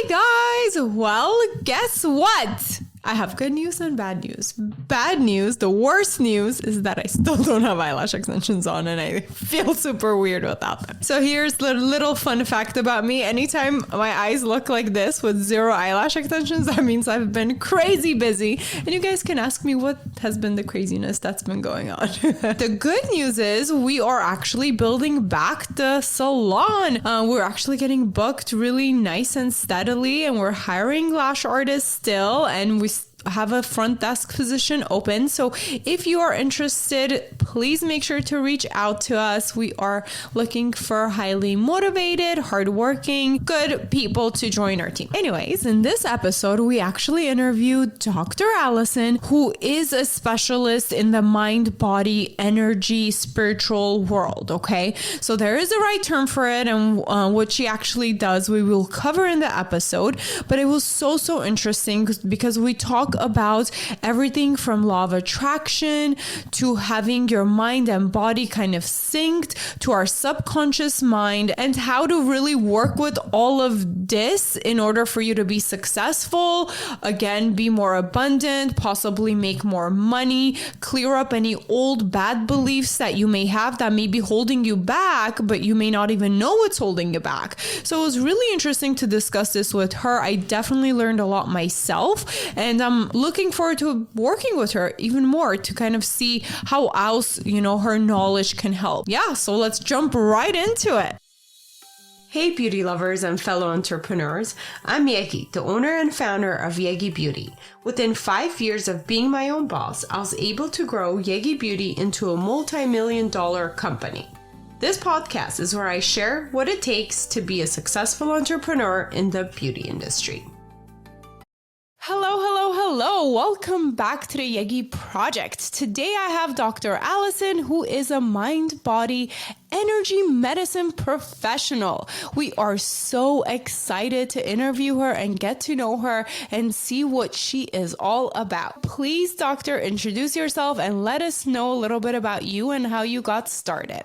Hi guys! Well, guess what? I have good news and bad news. Bad news, the worst news, is that I still don't have eyelash extensions on and I feel super weird without them. So here's the little fun fact about me. Anytime my eyes look like this with zero eyelash extensions, that means I've been crazy busy. And you guys can ask me what has been the craziness that's been going on. The good news is we are actually building back the salon. We're actually getting booked really nice and steadily, and we're hiring lash artists still, and we have a front desk position open. So if you are interested, please make sure to reach out to us. We are looking for highly motivated, hardworking, good people to join our team. Anyways, in this episode, we actually interviewed Dr. Alison, who is a specialist in the mind, body, energy, spiritual world. Okay. So there is a right term for it, and what she actually does, we will cover in the episode. But it was so interesting because we talk about everything from law of attraction to having your mind and body kind of synced to our subconscious mind, and how to really work with all of this in order for you to be successful, again, be more abundant, possibly make more money, clear up any old bad beliefs that you may have that may be holding you back, but you may not even know what's holding you back. So it was really interesting to discuss this with her. I definitely learned a lot myself, and I'm looking forward to working with her even more to kind of see how else, her knowledge can help. Yeah, so let's jump right into it. Hey beauty lovers and fellow entrepreneurs, I'm Yegi, the owner and founder of Yegi Beauty. Within 5 years of being my own boss, I was able to grow Yegi Beauty into a multi-million-dollar company. This podcast is where I share what it takes to be a successful entrepreneur in the beauty industry. Hello. Welcome back to the Yegi Project. Today I have Dr. Alison, who is a mind-body energy medicine professional. We are so excited to interview her and get to know her and see what she is all about. Please, doctor, introduce yourself and let us know a little bit about you and how you got started.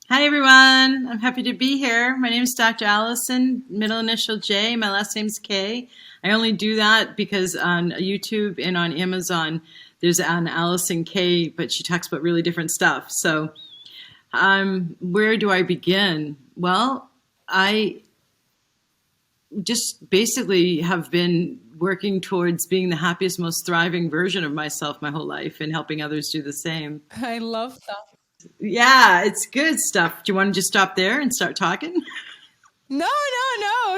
Hi, everyone. I'm happy to be here. My name is Dr. Alison, middle initial J. My last name's K. I only do that because on YouTube and on Amazon, there's an Alison K, but she talks about really different stuff. So where do I begin? Well, I just basically have been working towards being the happiest, most thriving version of myself my whole life and helping others do the same. I love that. Yeah, it's good stuff. Do you want to just stop there and start talking? No.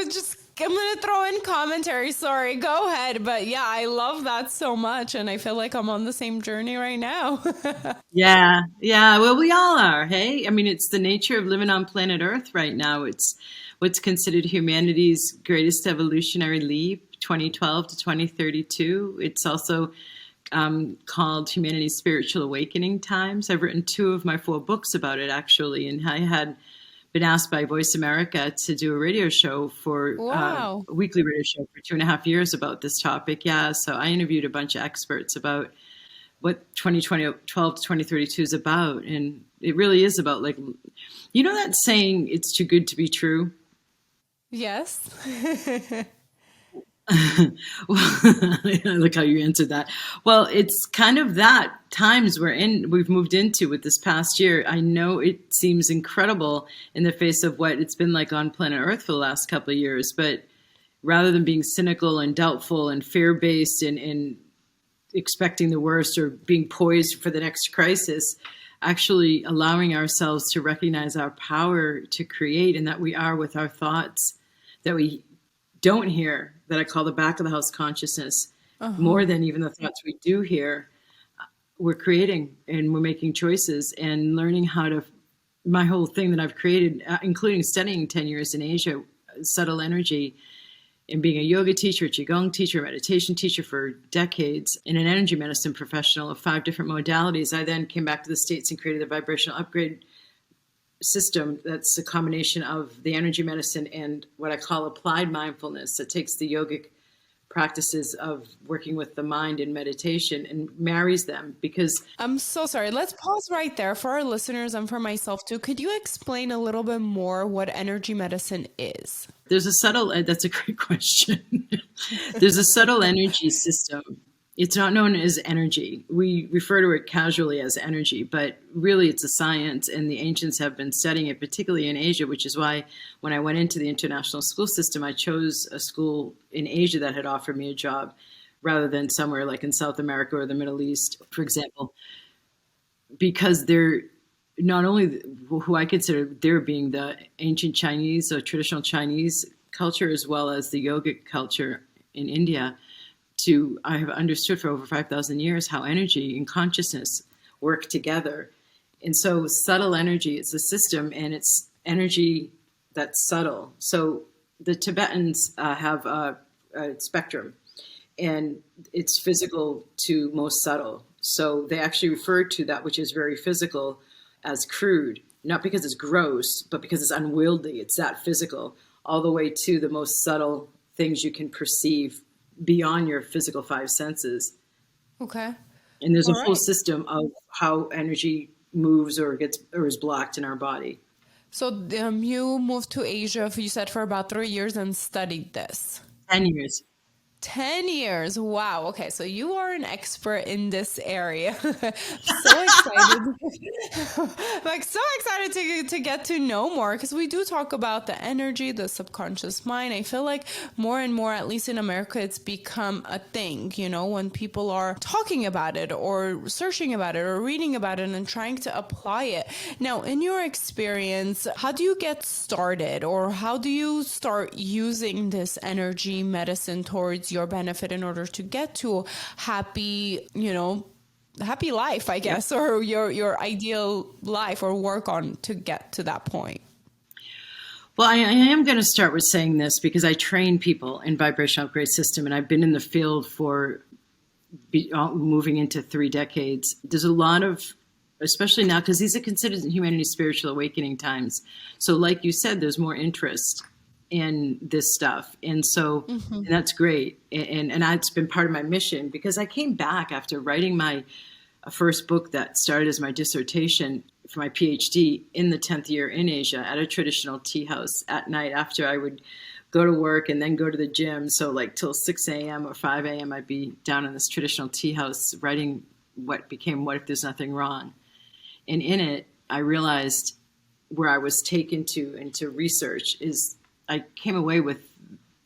Just, I'm going to throw in commentary. Sorry, go ahead. But yeah, I love that so much. And I feel like I'm on the same journey right now. Yeah. Well, we all are. Hey, I mean, it's the nature of living on planet Earth right now. It's what's considered humanity's greatest evolutionary leap, 2012 to 2032. It's also called Humanity's Spiritual Awakening Times. I've written 2 of my 4 books about it, actually, and I had been asked by Voice America to do a radio show for a weekly radio show for 2.5 years about this topic. Yeah, so I interviewed a bunch of experts about what 2012 to 2032 is about, and it really is about, like, that saying, "It's too good to be true." Yes. Well, I look how you answered that. Well, it's kind of that times we've moved into with this past year. I know it seems incredible in the face of what it's been like on planet Earth for the last couple of years, but rather than being cynical and doubtful and fear-based and expecting the worst or being poised for the next crisis, actually allowing ourselves to recognize our power to create, and that we are with our thoughts, that we don't hear, that I call the back of the house consciousness, more than even the thoughts we do hear. We're creating and we're making choices and learning how to, my whole thing that I've created, including studying 10 years in Asia, subtle energy, and being a yoga teacher, qigong teacher, meditation teacher for decades, and an energy medicine professional of 5 different modalities. I then came back to the States and created the Vibrational UPgrade System. That's a combination of the energy medicine and what I call applied mindfulness. That takes the yogic practices of working with the mind and meditation and marries them because I'm so sorry. Let's pause right there for our listeners and for myself too. Could you explain a little bit more what energy medicine is? there's a subtle, that's a great question. There's a subtle energy system. It's not known as energy. We refer to it casually as energy, but really it's a science, and the ancients have been studying it, particularly in Asia, which is why when I went into the international school system, I chose a school in Asia that had offered me a job rather than somewhere like in South America or the Middle East, for example, because they're not only who I consider there being the ancient Chinese or traditional Chinese culture, as well as the yogic culture in India. I have understood for over 5,000 years how energy and consciousness work together. And so subtle energy is a system, and it's energy that's subtle. So the Tibetans have a spectrum, and it's physical to most subtle. So they actually refer to that which is very physical as crude, not because it's gross, but because it's unwieldy. It's that physical, all the way to the most subtle things you can perceive beyond your physical five senses. Okay. And there's a whole system of how energy moves or is blocked in our body. So you moved to Asia, you said, for about 3 years and studied this. 10 years. 10 years. Wow. Okay. So you are an expert in this area. So excited. Like so excited to get to know more, because we do talk about the energy, the subconscious mind. I feel like more and more, at least in America, it's become a thing, you know, when people are talking about it or searching about it or reading about it and trying to apply it. Now, in your experience, how do you get started, or how do you start using this energy medicine towards your benefit in order to get to happy life, I guess, or your ideal life, or work on to get to that point? Well, I am going to start with saying this because I train people in Vibrational UPgrade System, and I've been in the field for moving into 3 decades. There's a lot of, especially now, because these are considered humanity spiritual awakening times. So like you said, there's more interest in this stuff. And so and that's great. And that's been part of my mission, because I came back after writing my first book that started as my dissertation for my PhD in the 10th year in Asia at a traditional tea house at night after I would go to work and then go to the gym. So like till 6 a.m. or 5 a.m. I'd be down in this traditional tea house writing what became What If There's Nothing Wrong? And in it, I realized where I was taken to into research is I came away with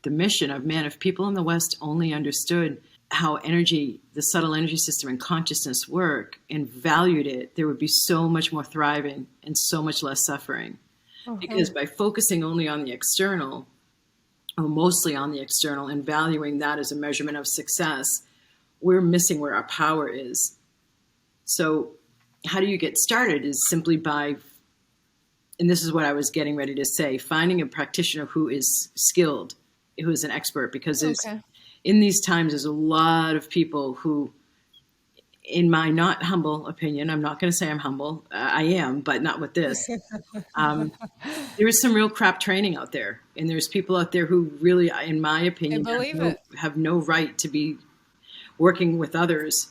the mission of, man, if people in the West only understood how energy, the subtle energy system and consciousness work, and valued it, there would be so much more thriving and so much less suffering. Because by focusing only on the external, or mostly on the external, and valuing that as a measurement of success, we're missing where our power is. So how do you get started is simply by, and this is what I was getting ready to say, finding a practitioner who is skilled, who is an expert, because in these times, there's a lot of people who, in my not humble opinion, I'm not going to say I'm humble, I am, but not with this. There is some real crap training out there. And there's people out there who really, in my opinion, have no right to be working with others.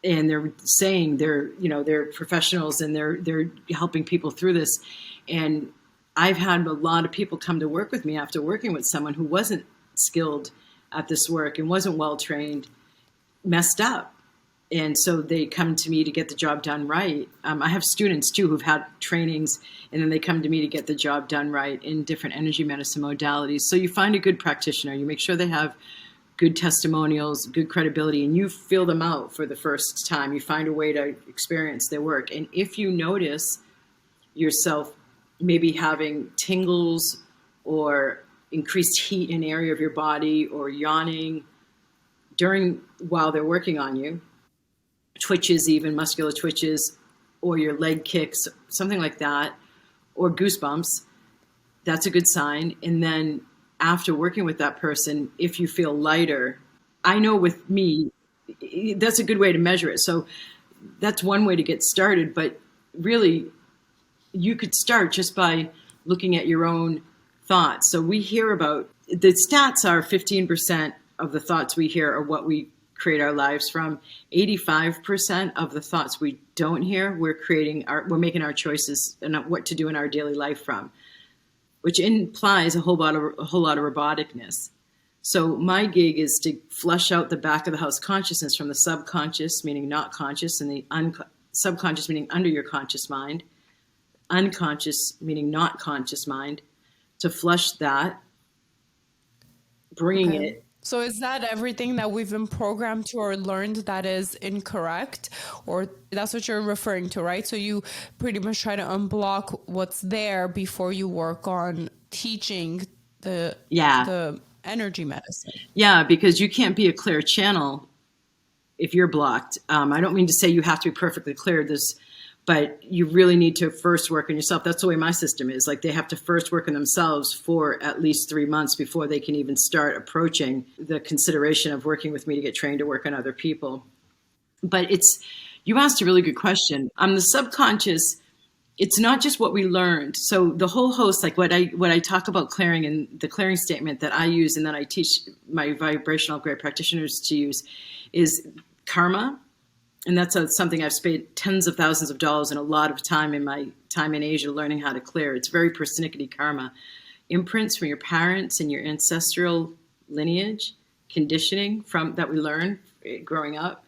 And they're saying they're professionals and they're helping people through this. And I've had a lot of people come to work with me after working with someone who wasn't skilled at this work and wasn't well trained, messed up. And so they come to me to get the job done right. I have students too who've had trainings, and then they come to me to get the job done right in different energy medicine modalities. So you find a good practitioner, you make sure they have good testimonials, good credibility, and you feel them out for the first time. You find a way to experience their work. And if you notice yourself maybe having tingles or increased heat in an area of your body, or yawning while they're working on you, twitches, even muscular twitches, or your leg kicks, something like that, or goosebumps, that's a good sign. And then after working with that person, if you feel lighter, I know with me, that's a good way to measure it. So that's one way to get started. But really, you could start just by looking at your own thoughts. So we hear about the stats are 15% of the thoughts we hear are what we create our lives from. 85% of the thoughts we don't hear, we're making our choices and what to do in our daily life from, which implies a whole lot of roboticness. So my gig is to flush out the back of the house consciousness from the subconscious, meaning not conscious, and the subconscious, meaning under your conscious mind, unconscious, meaning not conscious mind, to flush that, bringing it. So is that everything that we've been programmed to or learned that is incorrect? Or that's what you're referring to, right? So you pretty much try to unblock what's there before you work on teaching the energy medicine. Yeah, because you can't be a clear channel if you're blocked. I don't mean to say you have to be perfectly clear, but you really need to first work on yourself. That's the way my system is. Like, they have to first work on themselves for at least 3 months before they can even start approaching the consideration of working with me to get trained to work on other people. But you asked a really good question. The subconscious, it's not just what we learned. So the whole host, like what I talk about clearing, and the clearing statement that I use and that I teach my vibrational upgrade practitioners to use, is karma. And that's something I've spent tens of thousands of dollars and a lot of time in my time in Asia learning how to clear. It's very persnickety karma. Imprints from your parents and your ancestral lineage, conditioning that we learn growing up,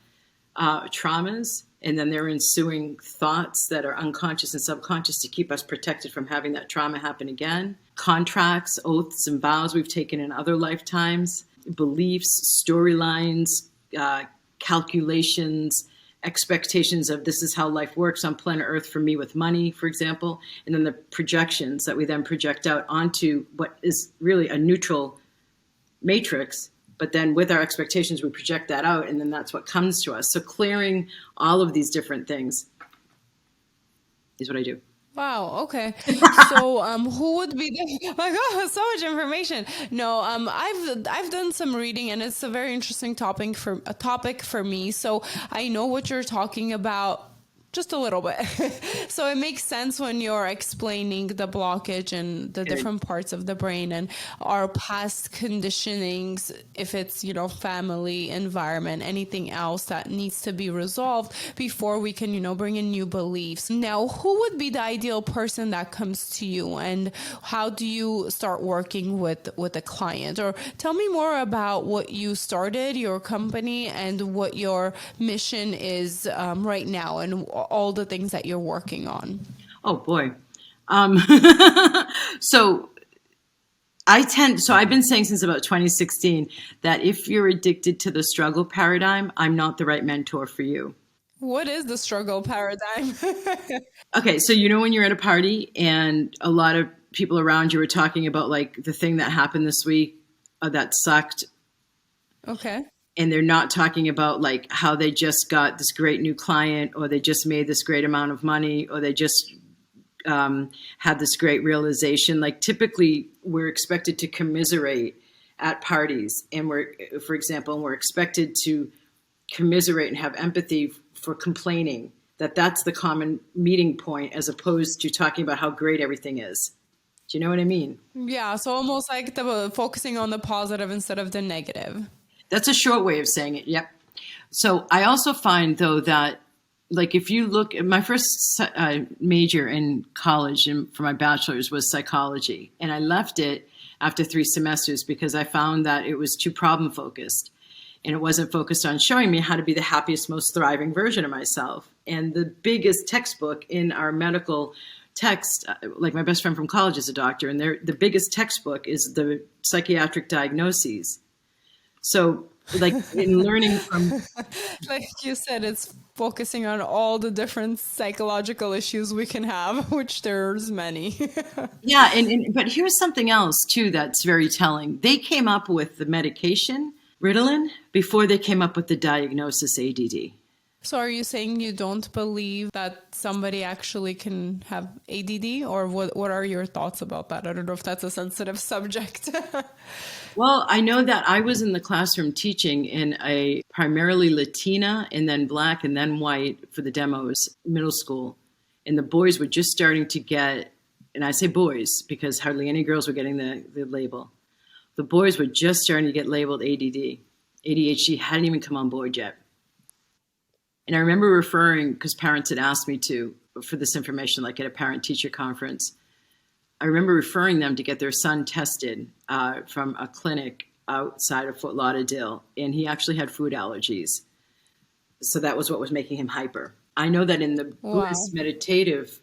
traumas, and then there are ensuing thoughts that are unconscious and subconscious to keep us protected from having that trauma happen again. Contracts, oaths, and vows we've taken in other lifetimes, beliefs, storylines, calculations, expectations of this is how life works on planet Earth for me with money, for example, and then the projections that we then project out onto what is really a neutral matrix. But then with our expectations, we project that out, and then that's what comes to us. So clearing all of these different things is what I do. Wow. Okay. So, who would be the? My God, so much information. No, I've done some reading, and it's a very interesting topic for me. So I know what you're talking about. Just a little bit. So it makes sense when you're explaining the blockage and the different parts of the brain and our past conditionings, if it's, family, environment, anything else that needs to be resolved before we can, bring in new beliefs. Now, who would be the ideal person that comes to you, and how do you start working with a client? Or tell me more about what you started, your company, and what your mission is right now, and all the things that you're working on. Oh boy. So I've been saying since about 2016 that if you're addicted to the struggle paradigm, I'm not the right mentor for you. What is the struggle paradigm? Okay. So, when you're at a party and a lot of people around you are talking about like the thing that happened this week that sucked. Okay. And they're not talking about like how they just got this great new client, or they just made this great amount of money, or they just had this great realization. Like, typically we're expected to commiserate at parties, and we're expected to commiserate and have empathy for complaining. That's the common meeting point, as opposed to talking about how great everything is. Do you know what I mean? Yeah. So almost like focusing on the positive instead of the negative. That's a short way of saying it. Yep. So I also find, though, that like if you look at my first major in college and for my bachelor's was psychology. And I left it after 3 semesters because I found that it was too problem focused. And it wasn't focused on showing me how to be the happiest, most thriving version of myself. And the biggest textbook in our medical text, like my best friend from college is a doctor, and the biggest textbook is the psychiatric diagnoses. So like in learning from... Like you said, it's focusing on all the different psychological issues we can have, which there's many. Yeah. But here's something else too that's very telling. They came up with the medication, Ritalin, before they came up with the diagnosis ADD. So are you saying you don't believe that somebody actually can have ADD, or what are your thoughts about that? I don't know if that's a sensitive subject. Well, I know that I was in the classroom teaching in a primarily Latina and then Black and then white for the demos middle school. And the boys were just starting to get, and I say boys because hardly any girls were getting the label, The boys were just starting to get labeled ADD. ADHD hadn't even come on board yet. And I remember referring, because parents had asked me to, for this information, like at a parent-teacher conference, I remember referring them to get their son tested from a clinic outside of Fort Lauderdale, and he actually had food allergies. So that was what was making him hyper. I know that in the Buddhist meditative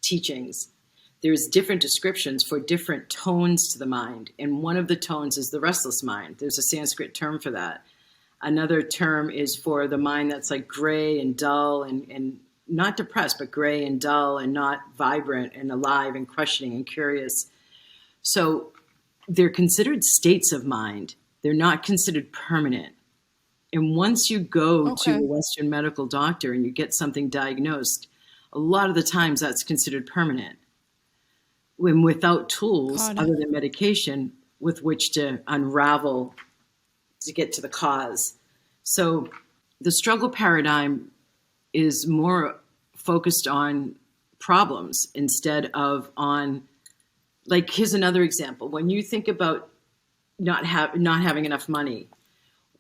teachings, there's different descriptions for different tones to the mind. And one of the tones is the restless mind. There's a Sanskrit term for that. Another term is for the mind that's like gray and dull and not depressed, but gray and dull and not vibrant and alive and questioning and curious. So they're considered states of mind. They're not considered permanent. And once you go to a Western medical doctor and you get something diagnosed, a lot of the times that's considered permanent. When without tools other than medication with which to unravel to get to the cause. So the struggle paradigm is more focused on problems instead of on, like, here's another example. When you think about not having enough money,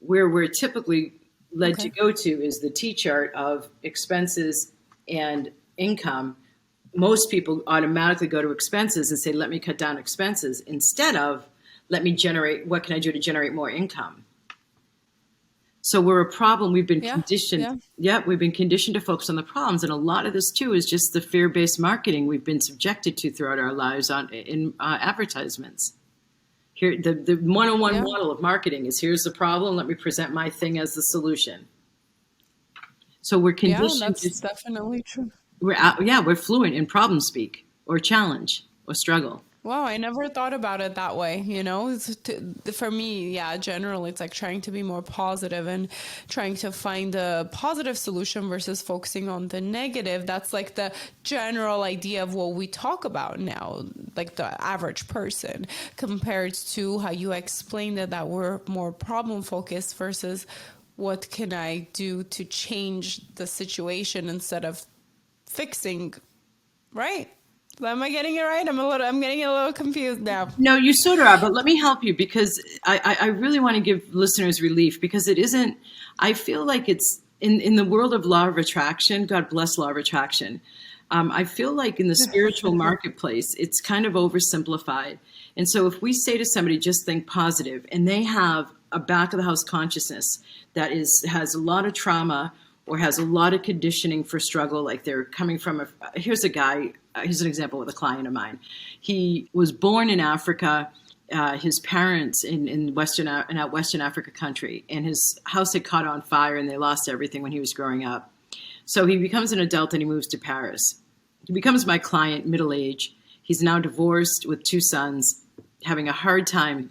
where we're typically led to go to is the T chart of expenses and income. Most people automatically go to expenses and say, let me cut down expenses instead of what can I do to generate more income? So we're a problem. We've been conditioned. We've been conditioned to focus on the problems. And a lot of this too is just the fear-based marketing we've been subjected to throughout our lives in advertisements. Here, the one-on-one model of marketing is, here's the problem. Let me present my thing as the solution. So we're conditioned. Yeah, that's definitely true. We're fluent in problem speak or challenge or struggle. Wow, I never thought about it that way. For me, generally, it's like trying to be more positive and trying to find a positive solution versus focusing on the negative. That's like the general idea of what we talk about now, like the average person, compared to how you explained that we're more problem focused versus what can I do to change the situation instead of fixing, right? Am I getting it right? I'm getting a little confused now. No, you sort of are, but let me help you, because I really want to give listeners relief, because it isn't, I feel like it's in the world of law of attraction, God bless law of attraction. I feel like in the spiritual marketplace, it's kind of oversimplified. And so if we say to somebody, just think positive, and they have a back of the house consciousness that has a lot of trauma or has a lot of conditioning for struggle, like they're coming from here's a guy, here's an example with a client of mine. He was born in Africa, his parents in Western Africa country, and his house had caught on fire and they lost everything when he was growing up. So he becomes an adult and he moves to Paris. He becomes my client, middle age. He's now divorced with 2 sons, having a hard time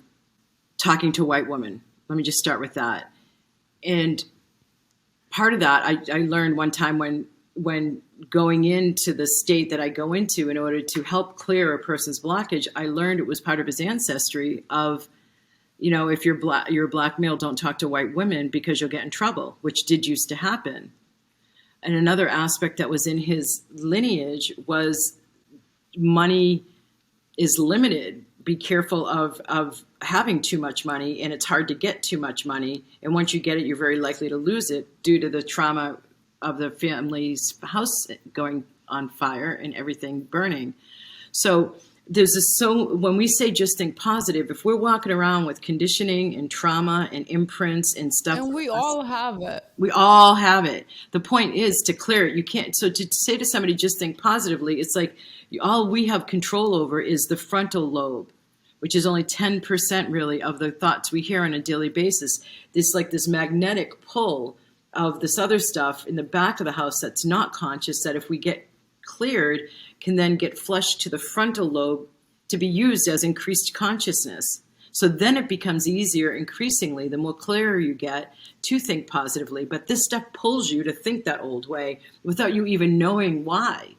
talking to a white woman. Let me just start with that. And part of that, I learned one time when going into the state that I go into in order to help clear a person's blockage, I learned it was part of his ancestry of, if you're a black male, don't talk to white women because you'll get in trouble, which did used to happen. And another aspect that was in his lineage was money is limited. Be careful of having too much money, and it's hard to get too much money. And once you get it, you're very likely to lose it due to the trauma of the family's house going on fire and everything burning. So when we say just think positive, if we're walking around with conditioning and trauma and imprints and stuff. And we all have it. We all have it. The point is to clear it. You can't, so to say to somebody, just think positively, it's like all we have control over is the frontal lobe, which is only 10% really of the thoughts we hear on a daily basis. This magnetic pull of this other stuff in the back of the house that's not conscious, that if we get cleared, can then get flushed to the frontal lobe to be used as increased consciousness. So then it becomes easier increasingly, the more clearer you get, to think positively. But this stuff pulls you to think that old way without you even knowing why.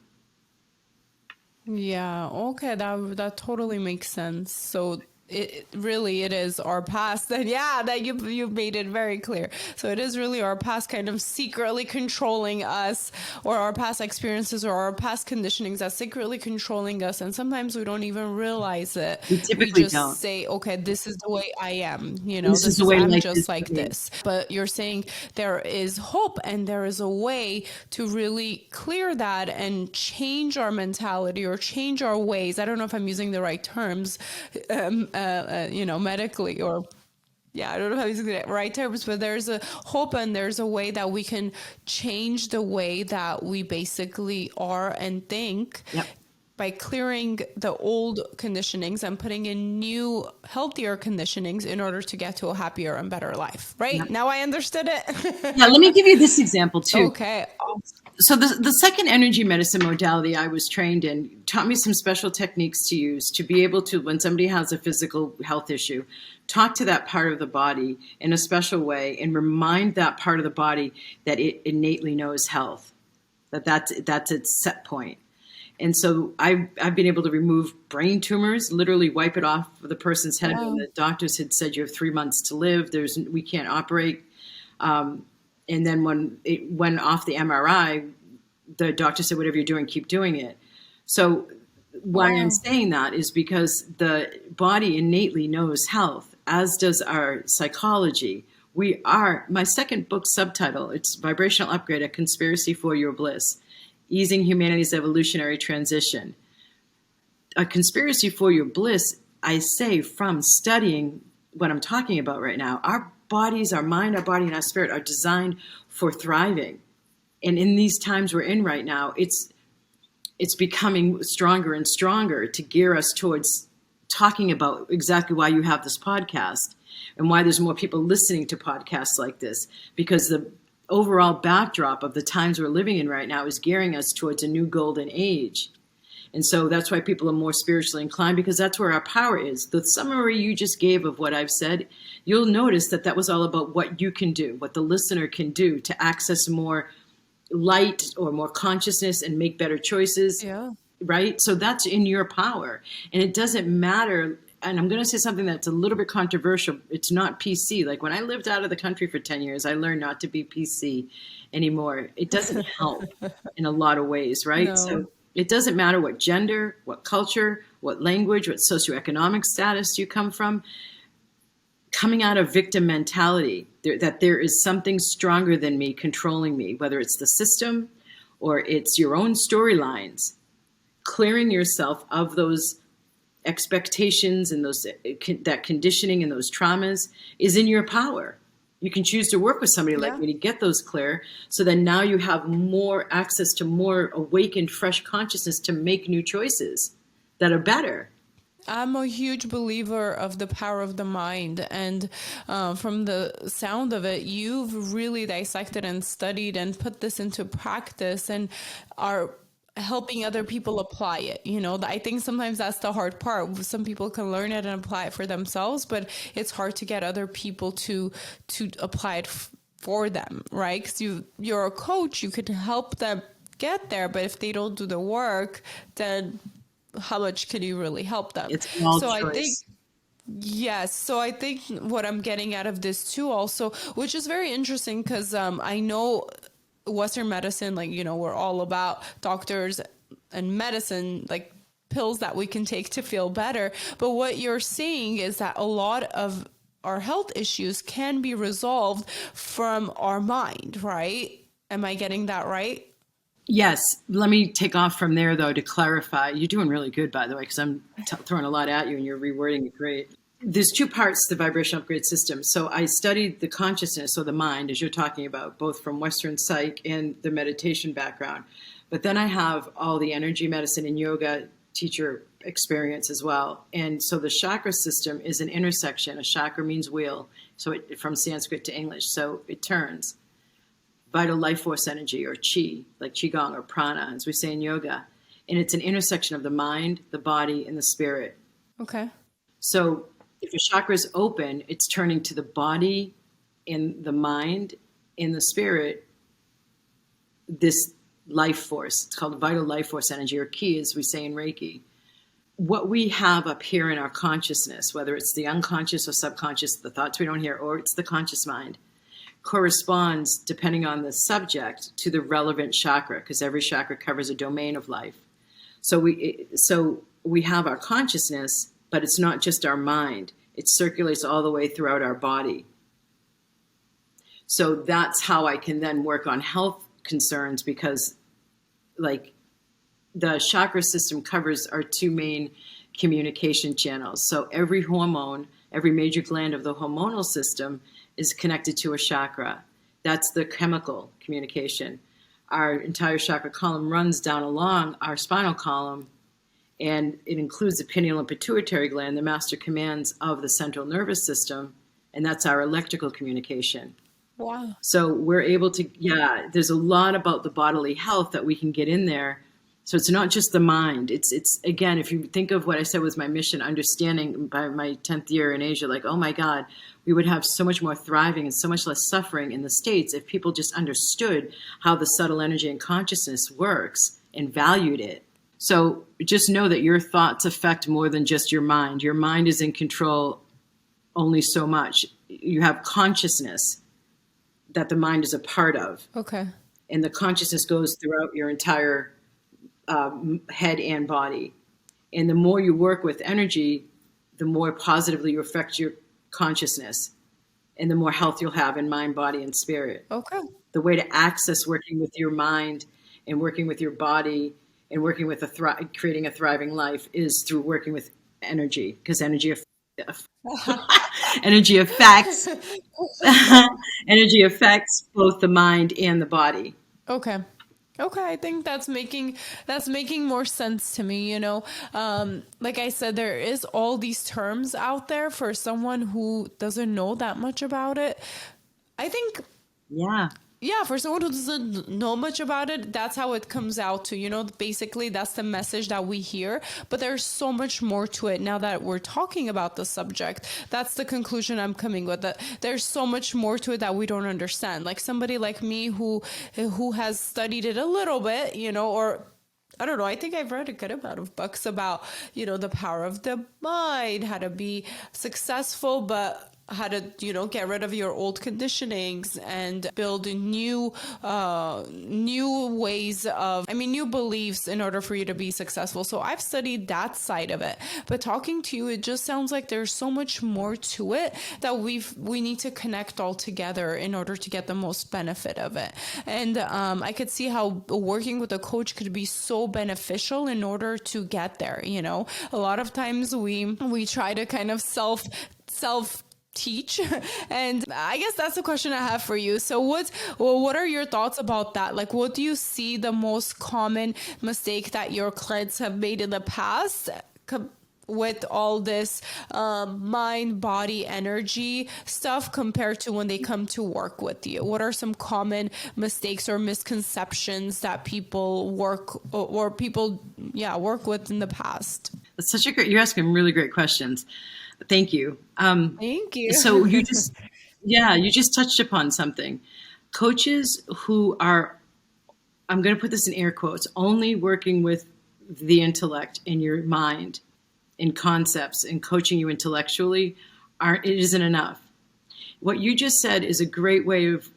Yeah, okay, that totally makes sense. So it is our past. And yeah, that you've made it very clear. So it is really our past kind of secretly controlling us, or our past experiences or our past conditionings that's secretly controlling us. And sometimes we don't even realize it. We We typically just don't. say, okay, this is the way I am, This is this the is, way I'm life just is like for me. this. But you're saying there is hope, and there is a way to really clear that and change our mentality or change our ways. I don't know if I'm using the right terms, medically, or yeah, I don't know if I'm using the right terms, but there's a hope, and there's a way that we can change the way that we basically are and think. Yep. By clearing the old conditionings and putting in new, healthier conditionings in order to get to a happier and better life. Right? Yep. Now I understood it. Yeah, let me give you this example too. Okay. So the second energy medicine modality I was trained in taught me some special techniques to use to be able to, when somebody has a physical health issue, talk to that part of the body in a special way and remind that part of the body that it innately knows health, that's its set point. And so I've been able to remove brain tumors, literally wipe it off the person's head. Wow. When the doctors had said you have 3 months to live, we can't operate. And then when it went off the MRI, the doctor said, whatever you're doing, keep doing it. So why I'm saying that is because the body innately knows health, as does our psychology. My second book subtitle, it's Vibrational Upgrade, A Conspiracy for Your Bliss, Easing Humanity's Evolutionary Transition. A conspiracy for your bliss, I say, from studying what I'm talking about right now. Our bodies, our mind, our body, and our spirit are designed for thriving. And in these times we're in right now, it's becoming stronger and stronger to gear us towards talking about exactly why you have this podcast and why there's more people listening to podcasts like this, because the overall backdrop of the times we're living in right now is gearing us towards a new golden age. And so that's why people are more spiritually inclined, because that's where our power is. The summary you just gave of what I've said, you'll notice that was all about what you can do, what the listener can do to access more light or more consciousness and make better choices. Yeah. Right? So that's in your power. And it doesn't matter. And I'm going to say something that's a little bit controversial. It's not PC. Like when I lived out of the country for 10 years, I learned not to be PC anymore. It doesn't help in a lot of ways, right? No. So it doesn't matter what gender, what culture, what language, what socioeconomic status you come from. Coming out of victim mentality, that there is something stronger than me controlling me, whether it's the system or it's your own storylines. Clearing yourself of those expectations and that conditioning and those traumas is in your power. You can choose to work with somebody like me to get those clear. So then now you have more access to more awakened, fresh consciousness to make new choices that are better. I'm a huge believer of the power of the mind. And from the sound of it, you've really dissected and studied and put this into practice and are helping other people apply it. I think sometimes that's the hard part. Some people can learn it and apply it for themselves, but it's hard to get other people to apply it for them, right? Because you're a coach, you could help them get there, but if they don't do the work, then how much can you really help them? It's all so choice. I think Yes. So I think what I'm getting out of this too also, which is very interesting because I know Western medicine, we're all about doctors and medicine, like pills that we can take to feel better. But what you're saying is that a lot of our health issues can be resolved from our mind, right? Am I getting that right? Yes. Let me take off from there, though, to clarify. You're doing really good, by the way, because I'm throwing a lot at you and you're rewording it great. There's two parts to the Vibrational UPgrade System. So I studied the consciousness, or the mind, as you're talking about, both from Western psych and the meditation background. But then I have all the energy medicine and yoga teacher experience as well. And so the chakra system is an intersection. A chakra means wheel, so from Sanskrit to English. So it turns. Vital life force energy, or chi, like qigong or prana, as we say in yoga. And it's an intersection of the mind, the body, and the spirit. Okay. So if a chakra is open, it's turning to the body and the mind and the spirit, this life force. It's called vital life force energy, or ki, as we say in Reiki. what we have up here in our consciousness, whether it's the unconscious or subconscious, the thoughts we don't hear, or it's the conscious mind, corresponds, depending on the subject, to the relevant chakra, because every chakra covers a domain of life. So we have our consciousness, but it's not just our mind. It circulates all the way throughout our body. So that's how I can then work on health concerns, because like the chakra system covers our two main communication channels. So every hormone, every major gland of the hormonal system is connected to a chakra. That's the chemical communication. Our entire chakra column runs down along our spinal column, and it includes the pineal and pituitary gland, the master commands of the central nervous system, and that's our electrical communication. Wow. So we're able to, there's a lot about the bodily health that we can get in there. So it's not just the mind. It's again, if you think of what I said was my mission, understanding by my 10th year in Asia, like, oh my God, we would have so much more thriving and so much less suffering in the States if people just understood how the subtle energy and consciousness works and valued it. So just know that your thoughts affect more than just your mind. Your mind is in control only so much. You have consciousness that the mind is a part of. Okay. And the consciousness goes throughout your entire head and body. And the more you work with energy, the more positively you affect your consciousness, and the more health you'll have in mind, body, and spirit. Okay. The way to access working with your mind and working with your body and working with creating a thriving life is through working with energy, because energy energy affects energy affects both the mind and the body. Okay. Okay, I think that's making more sense to me, Like I said, there is all these terms out there for someone who doesn't know that much about it. I think for someone who doesn't know much about it, that's how it comes out to, basically that's the message that we hear, but there's so much more to it now that we're talking about the subject. That's the conclusion I'm coming with, that there's so much more to it that we don't understand. Like somebody like me who has studied it a little bit, or I don't know, I think I've read a good amount of books about, the power of the mind, how to be successful, but how to, get rid of your old conditionings and build new ways of, new beliefs in order for you to be successful. So I've studied that side of it. But talking to you, it just sounds like there's so much more to it that we need to connect all together in order to get the most benefit of it. And I could see how working with a coach could be so beneficial in order to get there. A lot of times we try to kind of self teach, and I guess that's the question I have for you. So what are your thoughts about that? Like, what do you see the most common mistake that your clients have made in the past with all this mind, body, energy stuff compared to when they come to work with you? What are some common mistakes or misconceptions that people work with in the past? That's you're asking really great questions. Thank you. Thank you. So you just touched upon something. Coaches who are, I'm going to put this in air quotes, only working with the intellect in your mind, in concepts, and coaching you intellectually, it isn't enough. What you just said is a great way of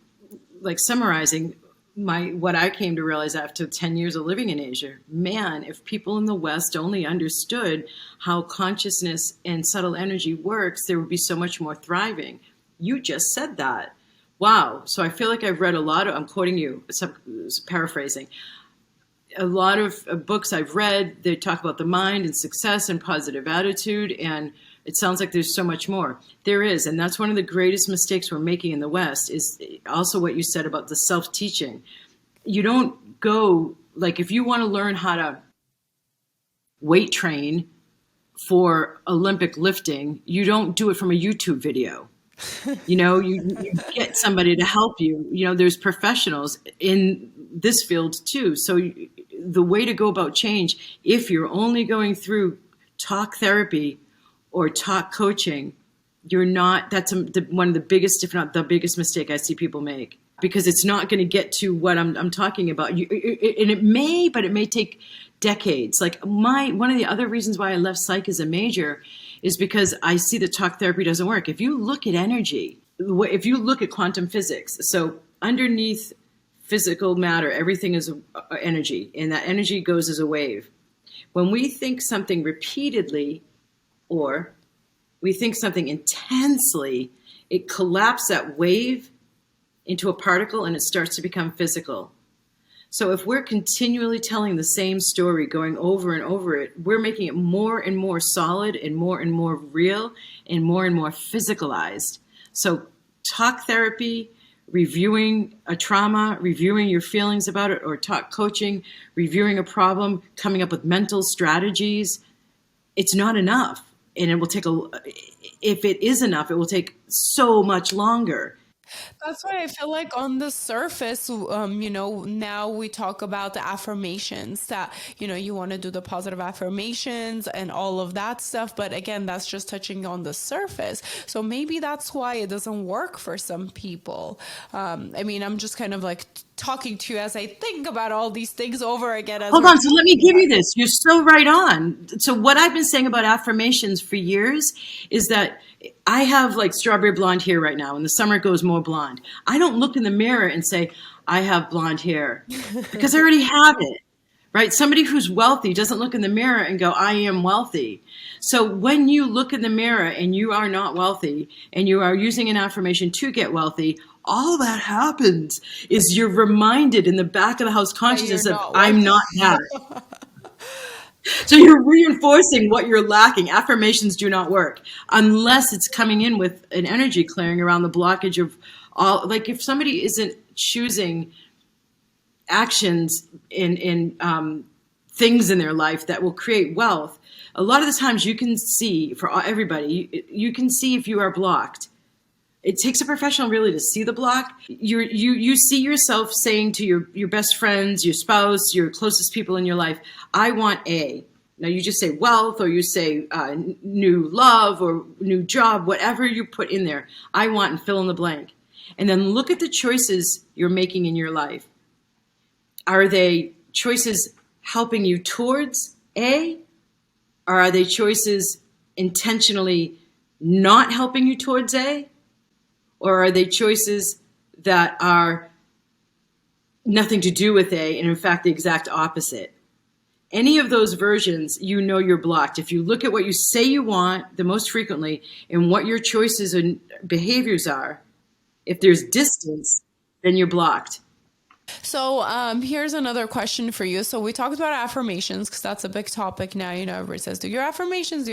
summarizing what I came to realize after 10 years of living in Asia. Man, if people in the West only understood how consciousness and subtle energy works, there would be so much more thriving. You just said that. Wow. So I feel like I've read I'm quoting you, paraphrasing. A lot of books I've read, they talk about the mind and success and positive attitude, and it sounds like there's so much more. There is, and that's one of the greatest mistakes we're making in the West, is also what you said about the self-teaching. You don't go, if you want to learn how to weight train for Olympic lifting, you don't do it from a YouTube video. You get somebody to help you. There's professionals in this field too. So the way to go about change, if you're only going through talk therapy or talk coaching, that's one of the biggest, if not the biggest mistake I see people make, because it's not going to get to what I'm talking about. And it may take decades. Like one of the other reasons why I left psych as a major is because I see that talk therapy doesn't work. If you look at energy, if you look at quantum physics, so underneath physical matter, everything is energy, and that energy goes as a wave. When we think something repeatedly, or we think something intensely, it collapses that wave into a particle and it starts to become physical. So if we're continually telling the same story, going over and over it, we're making it more and more solid and more real and more physicalized. So talk therapy, reviewing a trauma, reviewing your feelings about it, or talk coaching, reviewing a problem, coming up with mental strategies, it's not enough. And it will take if it is enough, it will take so much longer. That's why I feel like on the surface, now we talk about the affirmations that, you want to do the positive affirmations and all of that stuff. But again, that's just touching on the surface. So maybe that's why it doesn't work for some people. I'm just kind of like talking to you as I think about all these things over again. Hold on. So let me give you this. You're so right on. So what I've been saying about affirmations for years is that I have like strawberry blonde hair right now. In the summer, it goes more blonde. I don't look in the mirror and say, I have blonde hair, because I already have it, right? Somebody who's wealthy doesn't look in the mirror and go, I am wealthy. So when you look in the mirror and you are not wealthy and you are using an affirmation to get wealthy, all that happens is you're reminded in the back of the house consciousness of I'm not that. So you're reinforcing what you're lacking. Affirmations do not work unless it's coming in with an energy clearing around the blockage of all. Like if somebody isn't choosing actions in things in their life that will create wealth, a lot of the times you can see, for everybody, you can see if you are blocked. It takes a professional really to see the block. You see yourself saying to your best friends, your spouse, your closest people in your life, I want A. Now you just say wealth, or you say new love or new job, whatever you put in there. I want, and fill in the blank. And then look at the choices you're making in your life. Are they choices helping you towards A? Or are they choices intentionally not helping you towards A? Or are they choices that are nothing to do with A, and in fact, the exact opposite? Any of those versions, you're blocked. If you look at what you say you want the most frequently and what your choices and behaviors are, if there's distance, then you're blocked. So here's another question for you. So we talked about affirmations because that's a big topic now. Everybody says, do your affirmations.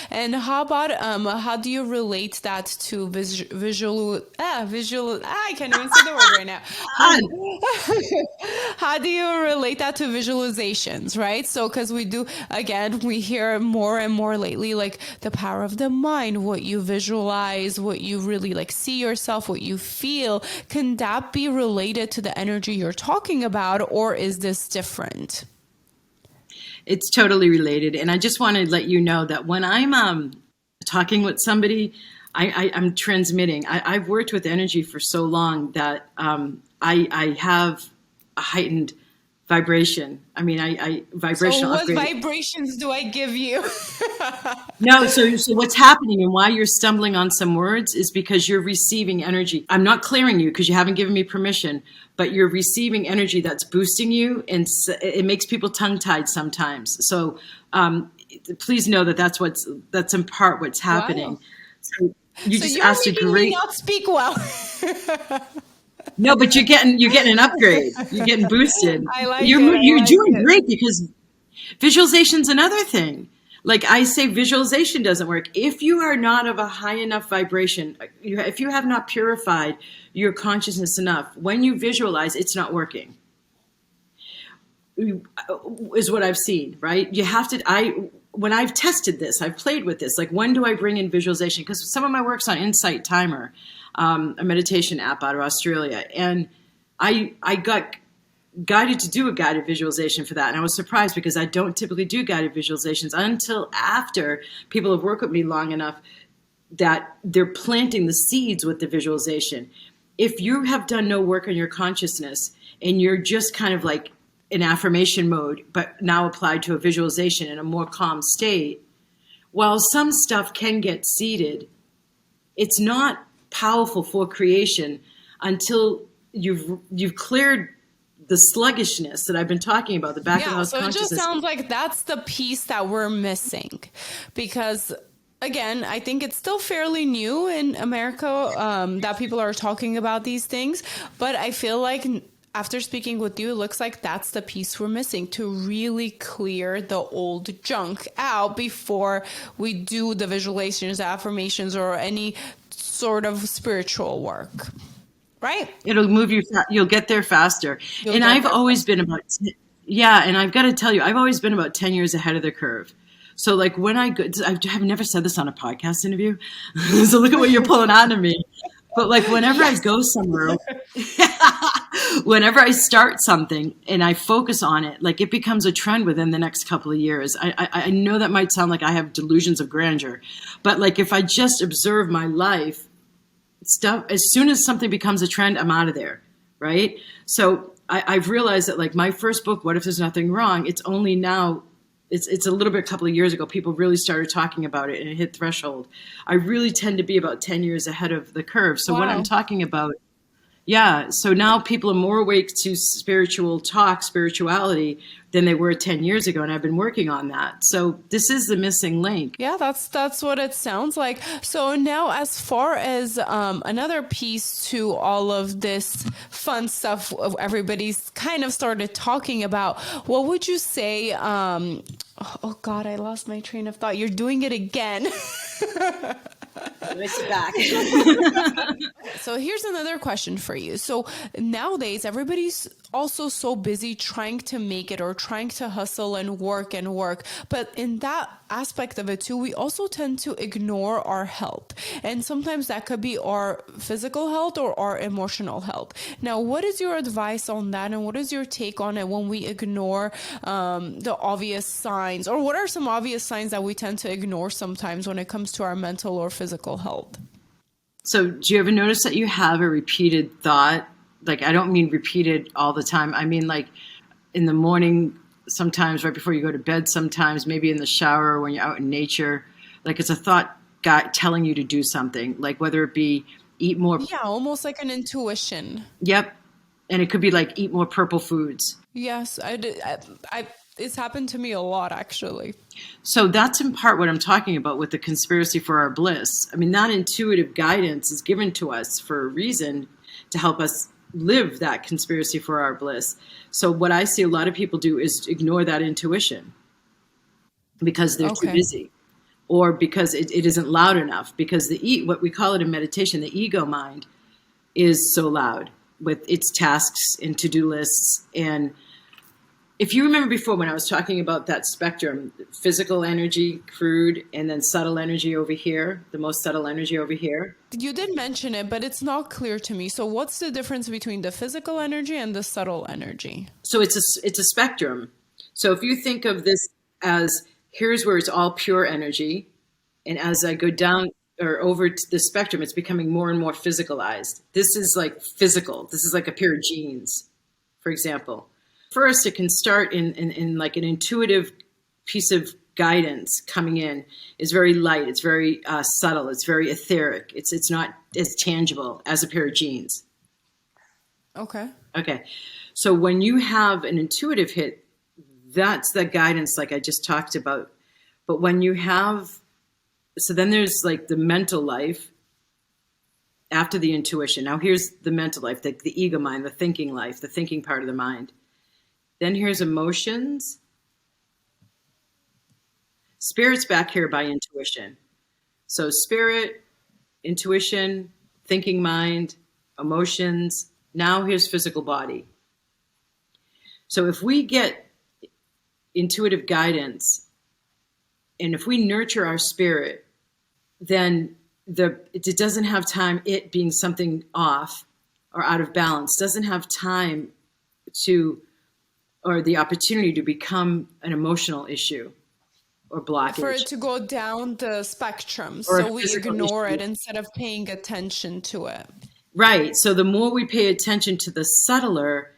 And how about, how do you relate that to visual, I can't even say the word right now. How do you relate that to visualizations, right? So, because we hear more and more lately, like the power of the mind, what you visualize, what you really like see yourself, what you feel. Can that be related to the energy you're talking about, or is this different? It's totally related. And I just want to let you know that when I'm talking with somebody, I'm transmitting. I've worked with energy for so long that I have a heightened vibration. Vibrational upgrade. So what upgrade. Vibrations do I give you? No, so what's happening and why you're stumbling on some words is because you're receiving energy. I'm not clearing you because you haven't given me permission, but you're receiving energy that's boosting you, and it makes people tongue-tied sometimes. So please know that's in part what's happening. Wow. So you just asked a great. Me not speak well. No, but you're getting an upgrade. You're getting boosted. I like you're doing great, because visualization's another thing. Like I say, visualization doesn't work. If you are not of a high enough vibration, if you have not purified your consciousness enough, when you visualize, it's not working, is what I've seen, right? You have to, when I've tested this, I've played with this, like when do I bring in visualization? Because some of my work's on Insight Timer, a meditation app out of Australia. And I got guided to do a guided visualization for that. And I was surprised because I don't typically do guided visualizations until after people have worked with me long enough that they're planting the seeds with the visualization. If you have done no work on your consciousness and you're just kind of like in affirmation mode, but now applied to a visualization in a more calm state, while some stuff can get seeded, it's not powerful for creation until you've cleared the sluggishness that I've been talking about, the back of the house consciousness. So it just sounds like that's the piece that we're missing, because again, I think it's still fairly new in America that people are talking about these things, but I feel like after speaking with you, it looks like that's the piece we're missing to really clear the old junk out before we do the visualizations, affirmations, or any sort of spiritual work. Right? It'll move you. You'll get there faster. And I've always been about, and I've got to tell you, I've always been about 10 years ahead of the curve. So like when I have never said this on a podcast interview. So look at what you're pulling out of me. But like whenever I go somewhere, whenever I start something and I focus on it, like it becomes a trend within the next couple of years. I know that might sound like I have delusions of grandeur, but like if I just observe my life, stuff, as soon as something becomes a trend, I'm out of there, right? So I've realized that like my first book, What If There's Nothing Wrong? It's only now, it's a little bit, a couple of years ago, people really started talking about it and it hit threshold. I really tend to be about 10 years ahead of the curve. So what I'm talking about, so now people are more awake to spirituality than they were 10 years ago. And I've been working on that. So this is the missing link. Yeah, that's what it sounds like. So now as far as another piece to all of this fun stuff everybody's kind of started talking about, what would you say? Oh God, I lost my train of thought. You're doing it again. Let me sit back. So here's another question for you. So nowadays, everybody's also so busy trying to make it or trying to hustle and work. But in that aspect of it too, we also tend to ignore our health. And sometimes that could be our physical health or our emotional health. Now, what is your advice on that? And what is your take on it when we ignore the obvious signs? Or what are some obvious signs that we tend to ignore sometimes when it comes to our mental or physical health? So do you ever notice that you have a repeated thought? Like, I don't mean repeated all the time. I mean, like in the morning, sometimes right before you go to bed, sometimes maybe in the shower when you're out in nature, like it's a thought telling you to do something, like whether it be eat more. Yeah, almost like an intuition. Yep. And it could be like eat more purple foods. Yes, it's happened to me a lot, actually. So that's in part what I'm talking about with the conspiracy for our bliss. I mean, that intuitive guidance is given to us for a reason to help us live that conspiracy for our bliss. So what I see a lot of people do is ignore that intuition because they're too busy, or because it isn't loud enough, because what we call it in meditation, the ego mind is so loud with its tasks and to-do lists. And if you remember before when I was talking about that spectrum, physical energy, crude, and then subtle energy over here, the most subtle energy over here. You did mention it, but it's not clear to me. So what's the difference between the physical energy and the subtle energy? So it's a spectrum. So if you think of this as, here's where it's all pure energy. And as I go down or over to the spectrum, it's becoming more and more physicalized. This is like physical. This is like a pair of jeans, for example. First, it can start in like an intuitive piece of guidance coming in. It's very light. It's very subtle. It's very etheric. It's not as tangible as a pair of jeans. Okay. So when you have an intuitive hit, that's the guidance like I just talked about. But when you have, so then there's like the mental life after the intuition. Now here's the mental life, the ego mind, the thinking life, the thinking part of the mind. Then here's emotions. Spirit's back here by intuition. So spirit, intuition, thinking mind, emotions. Now here's physical body. So if we get intuitive guidance, and if we nurture our spirit, then it doesn't have time, it being something off or out of balance, doesn't have time or the opportunity to become an emotional issue or blockage. For it to go down the spectrum. So we ignore it instead of paying attention to it. Right. So the more we pay attention to the subtler,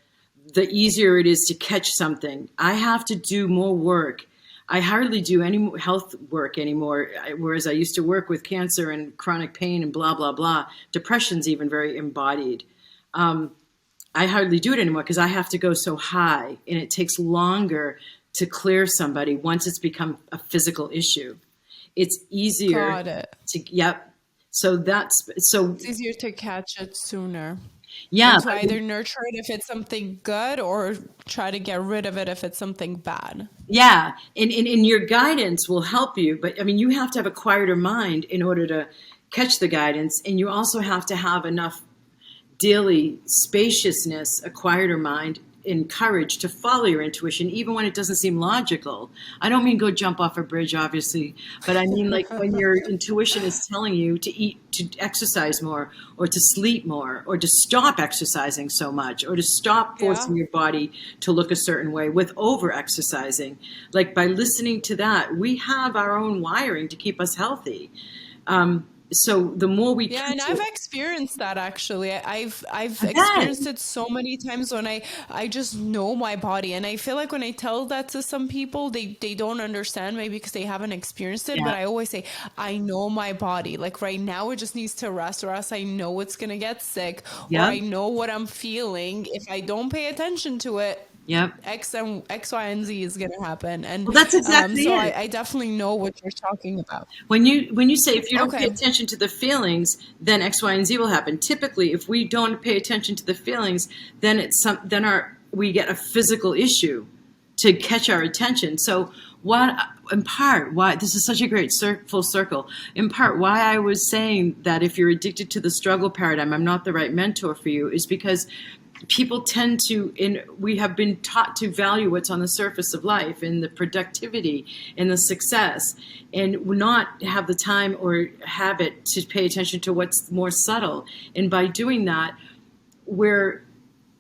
the easier it is to catch something. I have to do more work. I hardly do any health work anymore, whereas I used to work with cancer and chronic pain and blah, blah, blah. Depression's even very embodied. I hardly do it anymore because I have to go so high, and it takes longer to clear somebody once it's become a physical issue. It's easier Got it. So It's easier to catch it sooner. Yeah. And to either nurture it if it's something good or try to get rid of it if it's something bad. Yeah. And your guidance will help you. But I mean, you have to have a quieter mind in order to catch the guidance. And you also have to have enough daily spaciousness, a quieter mind, and courage to follow your intuition, even when it doesn't seem logical. I don't mean go jump off a bridge, obviously, but I mean like when your intuition is telling you to eat, to exercise more, or to sleep more, or to stop exercising so much, or to stop forcing your body to look a certain way with over exercising. Like by listening to that, we have our own wiring to keep us healthy. So the more we and I've experienced that actually. I've experienced it so many times when I just know my body, and I feel like when I tell that to some people, they don't understand, maybe because they haven't experienced it. But I always say, I know my body. Like right now, it just needs to rest, or else I know it's gonna get sick, or I know what I'm feeling. If I don't pay attention to it, X, Y, and Z is going to happen. And that's exactly so it. I definitely know what you're talking about. When you say if you don't pay attention to the feelings, then X, Y, and Z will happen. Typically, if we don't pay attention to the feelings, then we get a physical issue to catch our attention. So why this is such a great full circle. In part, why I was saying that if you're addicted to the struggle paradigm, I'm not the right mentor for you, is because people tend to, we have been taught to value what's on the surface of life and the productivity and the success, and not have the time or habit to pay attention to what's more subtle. And by doing that, we're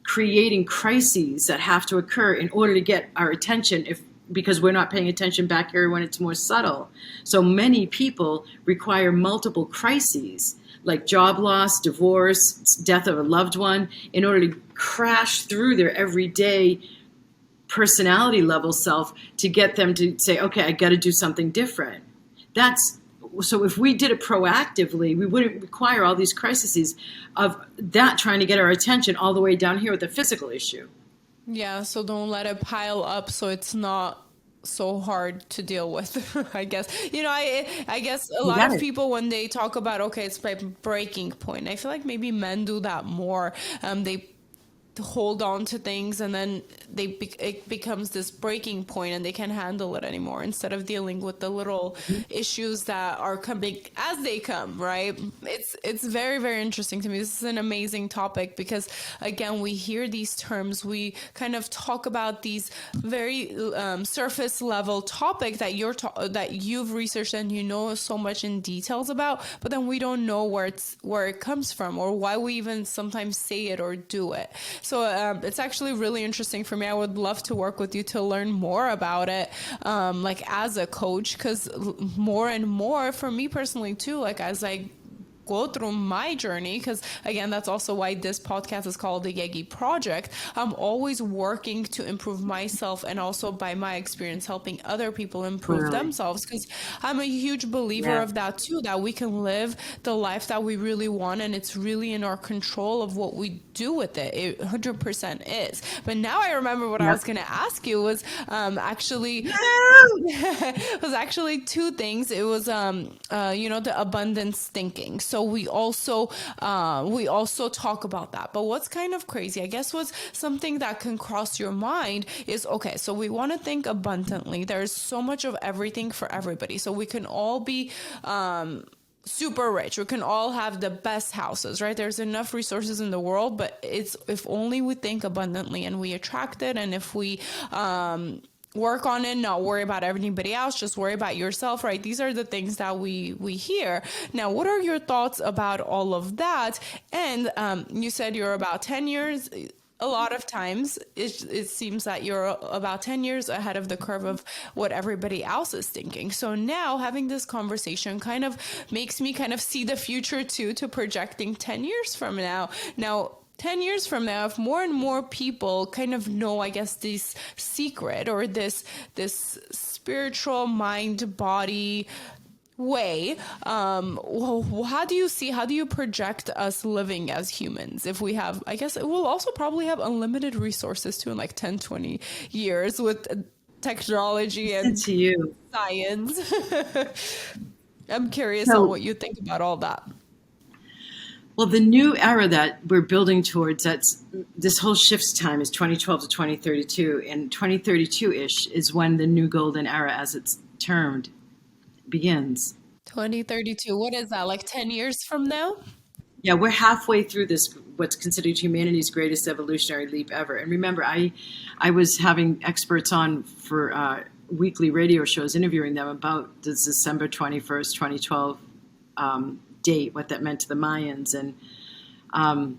creating crises that have to occur in order to get our attention because we're not paying attention back here when it's more subtle. So many people require multiple crises, like job loss, divorce, death of a loved one, in order to crash through their everyday personality level self to get them to say, okay, I got to do something different. So if we did it proactively, we wouldn't require all these crises of that trying to get our attention all the way down here with the physical issue. Yeah, so don't let it pile up so it's not so hard to deal with, I guess. I guess a lot of people, when they talk about, okay, it's my breaking point, I feel like maybe men do that more. They hold on to things, and then it becomes this breaking point, and they can't handle it anymore, instead of dealing with the little issues that are coming as they come, right? It's very, very interesting to me. This is an amazing topic because, again, we hear these terms, we kind of talk about these very surface level topic that you've researched and you know so much in details about, but then we don't know where it comes from, or why we even sometimes say it or do it. So it's actually really interesting for me. I would love to work with you to learn more about it, like as a coach, because more and more for me personally too, like as I go through my journey, because again, that's also why this podcast is called the Yegi Project. I'm always working to improve myself, and also by my experience helping other people improve themselves, because I'm a huge believer of that too, that we can live the life that we really want, and it's really in our control of what we do with it. It 100% is. But now I remember what I was going to ask you was actually two things. It was the abundance thinking. So we also talk about that. But what's kind of crazy, I guess, was something that can cross your mind is, okay, so we want to think abundantly. There's so much of everything for everybody. So we can all be super rich. We can all have the best houses, right? There's enough resources in the world, but it's if only we think abundantly and we attract it, and if we work on it, not worry about anybody else, just worry about yourself, right? These are the things that we hear. Now, what are your thoughts about all of that? And you said you're about 10 years. A lot of times it seems that you're about 10 years ahead of the curve of what everybody else is thinking. So now having this conversation kind of makes me kind of see the future too, to projecting 10 years from now. Now, 10 years from now, if more and more people kind of know, I guess, this secret or this spiritual mind body way, how do you project us living as humans if we have, I guess we'll also probably have unlimited resources too in like 10, 20 years with technology and To you. science. I'm curious on So, what you think about all that. well, the new era that we're building towards, that's this whole shift's time is 2012 to 2032, and 2032-ish is when the new golden era, as it's termed, begins. 2032, what is that, like 10 years from now? Yeah, we're halfway through this, what's considered humanity's greatest evolutionary leap ever. And remember, I was having experts on for weekly radio shows, interviewing them about the December 21st, 2012 date, what that meant to the Mayans. And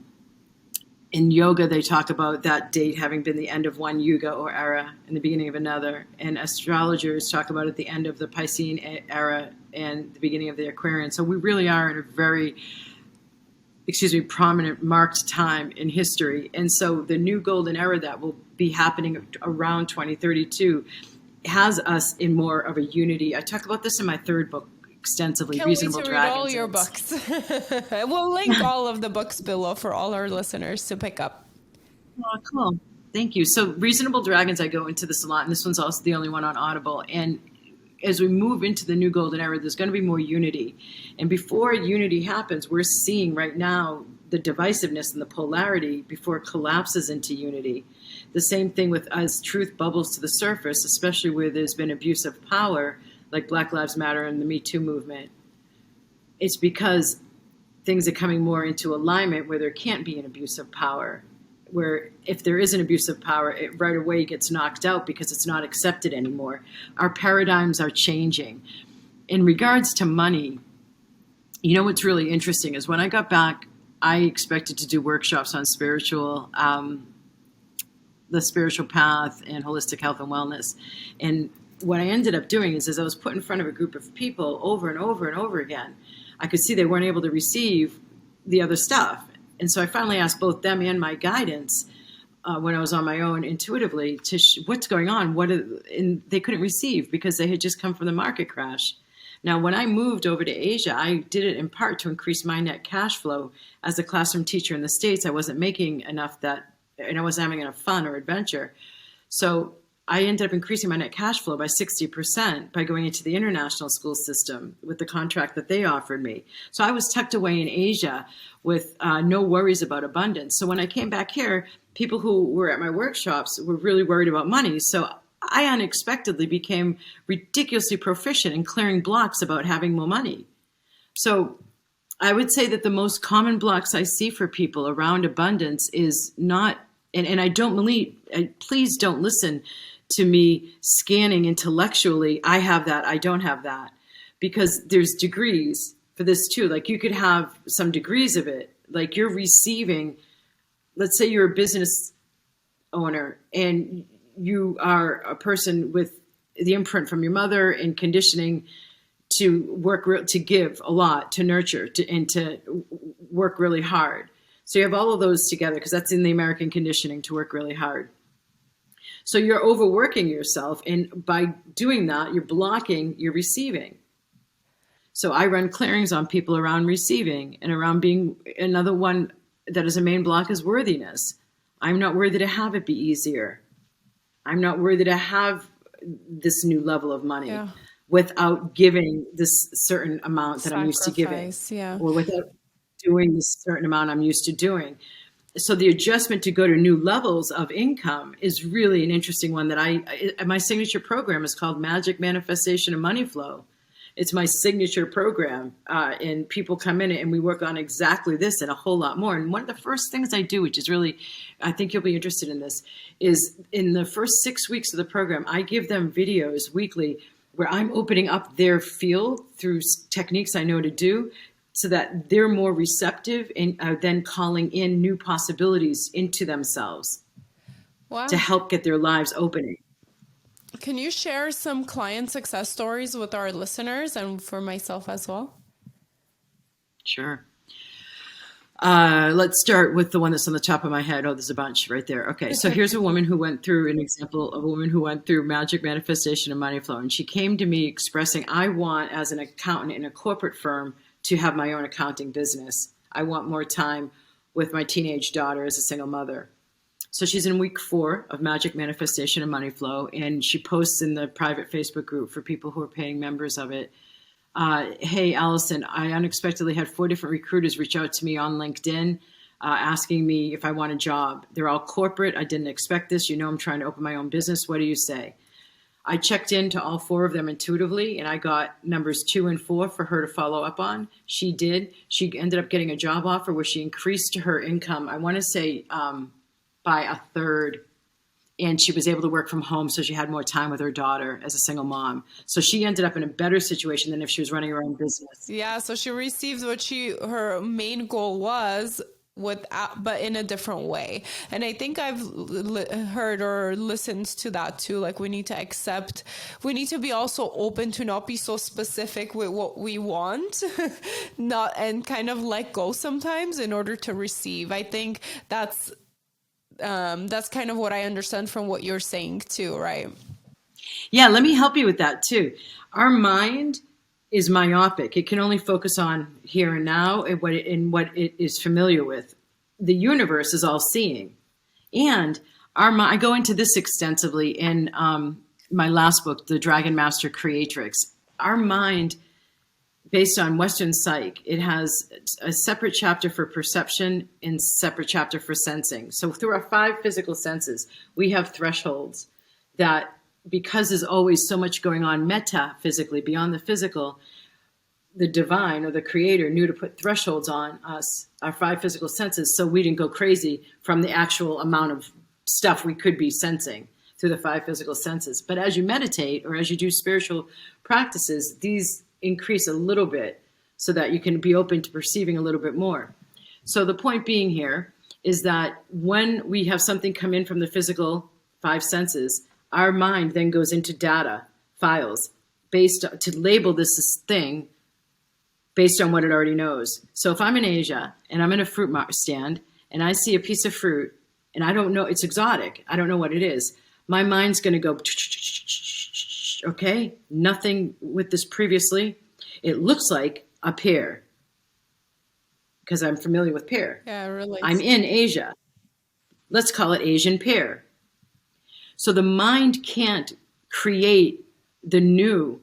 in yoga, they talk about that date having been the end of one yuga or era and the beginning of another. And astrologers talk about it the end of the Piscean era and the beginning of the Aquarian. So we really are in a very prominent marked time in history. And so the new golden era that will be happening around 2032 has us in more of a unity. I talk about this in my third book extensively, Can't Reasonable wait to read Dragons. all your books. We'll link all of the books below for all our listeners to pick up. Oh, cool. Thank you. So Reasonable Dragons, I go into this a lot, and this one's also the only one on Audible. And as we move into the new golden era, there's going to be more unity. And before unity happens, we're seeing right now the divisiveness and the polarity before it collapses into unity. The same thing with as truth bubbles to the surface, especially where there's been abuse of power, like Black Lives Matter and the Me Too movement. It's because things are coming more into alignment where there can't be an abuse of power, where if there is an abuse of power, it right away gets knocked out because it's not accepted anymore. Our paradigms are changing. In regards to money, you know what's really interesting is when I got back, I expected to do workshops on the spiritual path and holistic health and wellness. And what I ended up doing is, as I was put in front of a group of people over and over and over again, I could see they weren't able to receive the other stuff. And so I finally asked both them and my guidance when I was on my own intuitively to what's going on. And they couldn't receive because they had just come from the market crash. Now, when I moved over to Asia, I did it in part to increase my net cash flow. As a classroom teacher in the States, I wasn't making enough and I wasn't having enough fun or adventure. So I ended up increasing my net cash flow by 60% by going into the international school system with the contract that they offered me. So I was tucked away in Asia with no worries about abundance. So when I came back here, people who were at my workshops were really worried about money. So I unexpectedly became ridiculously proficient in clearing blocks about having more money. So I would say that the most common blocks I see for people around abundance is not, and I don't believe, please don't listen to me scanning intellectually, I have that, I don't have that, because there's degrees for this too. Like you could have some degrees of it, like you're receiving, let's say you're a business owner and you are a person with the imprint from your mother and conditioning to work, to give a lot, to nurture, and to work really hard. So you have all of those together because that's in the American conditioning, to work really hard. So you're overworking yourself, and by doing that, you're blocking your receiving. So I run clearings on people around receiving and around being. Another one that is a main block is worthiness. I'm not worthy to have it be easier. I'm not worthy to have this new level of money without giving this certain amount that I'm used to giving, or without doing this certain amount I'm used to doing. So the adjustment to go to new levels of income is really an interesting one that my signature program is called Magic Manifestation and Money Flow. It's my signature program. And people come in and we work on exactly this and a whole lot more. And one of the first things I do, which is really, I think you'll be interested in this, is in the first 6 weeks of the program, I give them videos weekly where I'm opening up their field through techniques I know to do, so that they're more receptive and are then calling in new possibilities into themselves to help get their lives opening. Can you share some client success stories with our listeners and for myself as well? Sure. Let's start with the one that's on the top of my head. Oh, there's a bunch right there. Okay, so here's a woman who went through an example of a woman who went through magic manifestation and money flow. And she came to me expressing, I want, as an accountant in a corporate firm, to have my own accounting business. I want more time with my teenage daughter as a single mother. So she's in week 4 of magic manifestation and money flow. And she posts in the private Facebook group for people who are paying members of it. Hey, Allison, I unexpectedly had 4 different recruiters reach out to me on LinkedIn asking me if I want a job. They're all corporate. I didn't expect this. You know, I'm trying to open my own business. What do you say? I checked into all 4 of them intuitively, and I got numbers 2 and 4 for her to follow up on. She did. She ended up getting a job offer where she increased her income, I want to say by a third. And she was able to work from home, so she had more time with her daughter as a single mom. So she ended up in a better situation than if she was running her own business. Yeah, so she receives what her main goal was, but in a different way. And I think I've heard or listened to that too. Like, we need to be also open to not be so specific with what we want, and kind of let go sometimes in order to receive. I think that's kind of what I understand from what you're saying too, right? Yeah, let me help you with that too. Our mind is myopic. It can only focus on here and now and what it is familiar with. The universe is all seeing. And I go into this extensively in my last book, The Dragon Master Creatrix. Our mind, based on Western psych, it has a separate chapter for perception and separate chapter for sensing. So through our 5 physical senses, we have thresholds that, because there's always so much going on metaphysically beyond the physical, the divine or the creator knew to put thresholds on us, our 5 physical senses, so we didn't go crazy from the actual amount of stuff we could be sensing through the 5 physical senses. But as you meditate or as you do spiritual practices, these increase a little bit so that you can be open to perceiving a little bit more. So the point being here is that when we have something come in from the physical 5 senses, our mind then goes into data files to label this thing based on what it already knows. So if I'm in Asia and I'm in a fruit stand and I see a piece of fruit and I don't know, it's exotic, I don't know what it is, my mind's going to go, okay, nothing with this previously. It looks like a pear because I'm familiar with pear. Yeah, really. I'm in Asia. Let's call it Asian pear. So the mind can't create the new,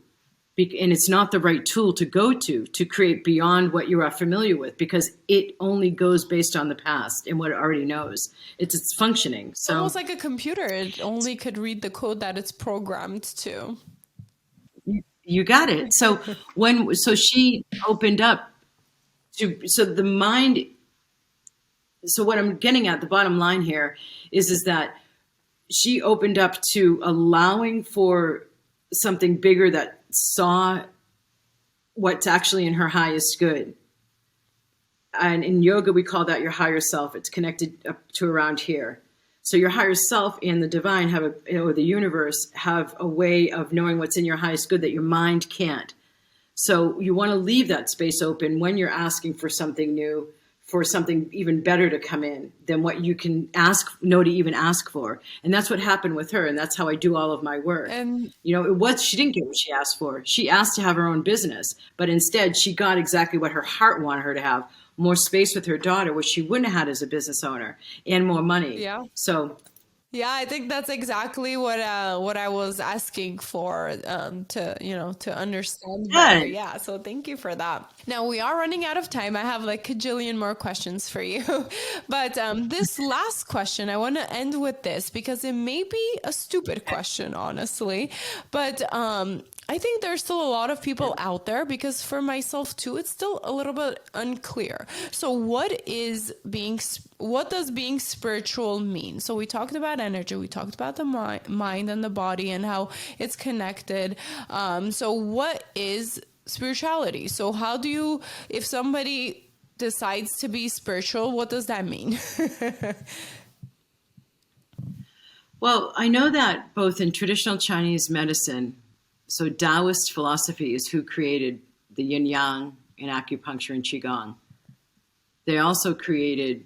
and it's not the right tool to go to create beyond what you are familiar with, because it only goes based on the past and what it already knows. It's functioning. So almost like a computer. It only could read the code that it's programmed to. You got it. So she opened up so the mind. So what I'm getting at, the bottom line here is that she opened up to allowing for something bigger that saw what's actually in her highest good. And in yoga, we call that your higher self. It's connected up to around here. So your higher self and the divine or the universe have a way of knowing what's in your highest good that your mind can't. So you want to leave that space open when you're asking for something new, for something even better to come in than what you can know to even ask for. And that's what happened with her. And that's how I do all of my work. And, she didn't get what she asked for. She asked to have her own business, but instead she got exactly what her heart wanted her to have: more space with her daughter, which she wouldn't have had as a business owner, and more money. Yeah. So yeah, I think that's exactly what I was asking for, to understand better. Yeah, so thank you for that. Now, we are running out of time. I have like a jillion more questions for you. But this last question, I want to end with this because it may be a stupid question, honestly. But I think there's still a lot of people out there, because for myself too, it's still a little bit unclear. So what does being spiritual mean? So we talked about energy, we talked about the mind and the body and how it's connected. So what is spirituality? So if somebody decides to be spiritual, what does that mean? Well, I know that both in traditional Chinese medicine, so Taoist philosophy is who created the yin yang in acupuncture and qigong. they also created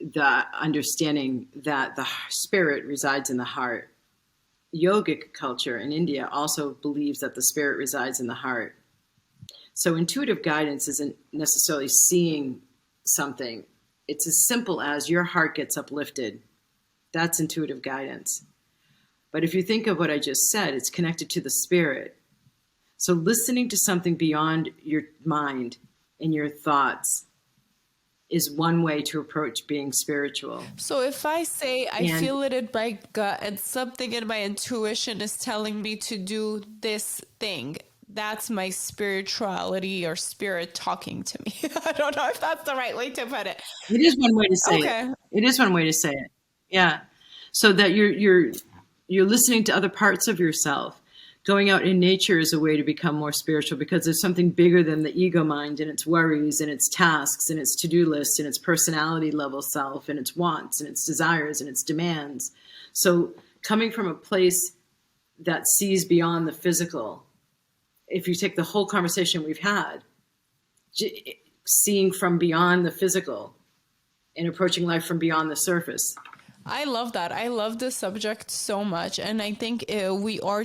the understanding that the spirit resides in the heart. Yogic culture in India also believes that the spirit resides in the heart. So intuitive guidance isn't necessarily seeing something. It's as simple as your heart gets uplifted. That's intuitive guidance. But if you think of what I just said, it's connected to the spirit. So listening to something beyond your mind and your thoughts is one way to approach being spiritual. So if I say I feel it in my gut and something in my intuition is telling me to do this thing, that's my spirituality or spirit talking to me. I don't know if that's the right way to put it. It is one way to say it. It is one way to say it. Yeah. So that you're listening to other parts of yourself. Going out in nature is a way to become more spiritual because there's something bigger than the ego mind and its worries and its tasks and its to-do list and its personality level self and its wants and its desires and its demands. So coming from a place that sees beyond the physical, if you take the whole conversation we've had, seeing from beyond the physical and approaching life from beyond the surface. I love that. I love this subject so much. And I think we are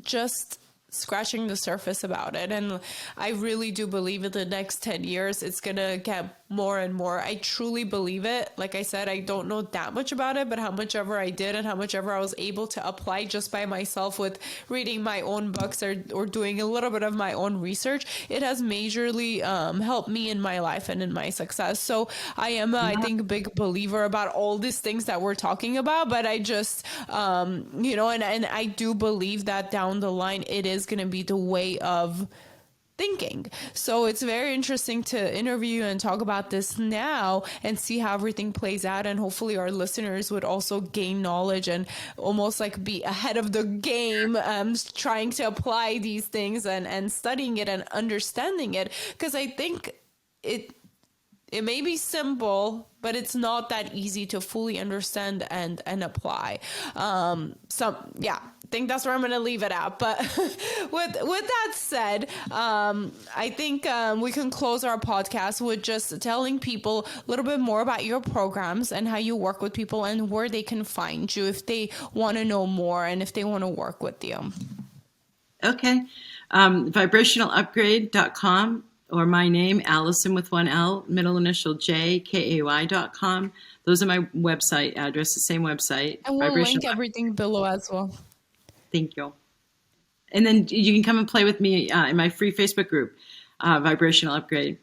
just scratching the surface about it. And I really do believe in the next 10 years, it's going to get more and more. I truly believe it. Like I said, I don't know that much about it, but how much ever I did and how much ever I was able to apply just by myself with reading my own books or doing a little bit of my own research, it has majorly helped me in my life and in my success. So I am, I think, a big believer about all these things that we're talking about, but I just, and I do believe that down the line, it is going to be the way of thinking. So it's very interesting to interview and talk about this now and see how everything plays out. And hopefully our listeners would also gain knowledge and almost like be ahead of the game, trying to apply these things and studying it and understanding it. Because I think it may be simple, but it's not that easy to fully understand and apply. I think that's where I'm going to leave it at. But with that said, I think we can close our podcast with just telling people a little bit more about your programs and how you work with people and where they can find you if they want to know more and if they want to work with you. Okay. Vibrationalupgrade.com. Or my name, Alison with one L, middle initial J, KAY.com. Those are my website address, the same website. And we'll link everything below as well. Thank you. And then you can come and play with me in my free Facebook group, Vibrational Upgrade.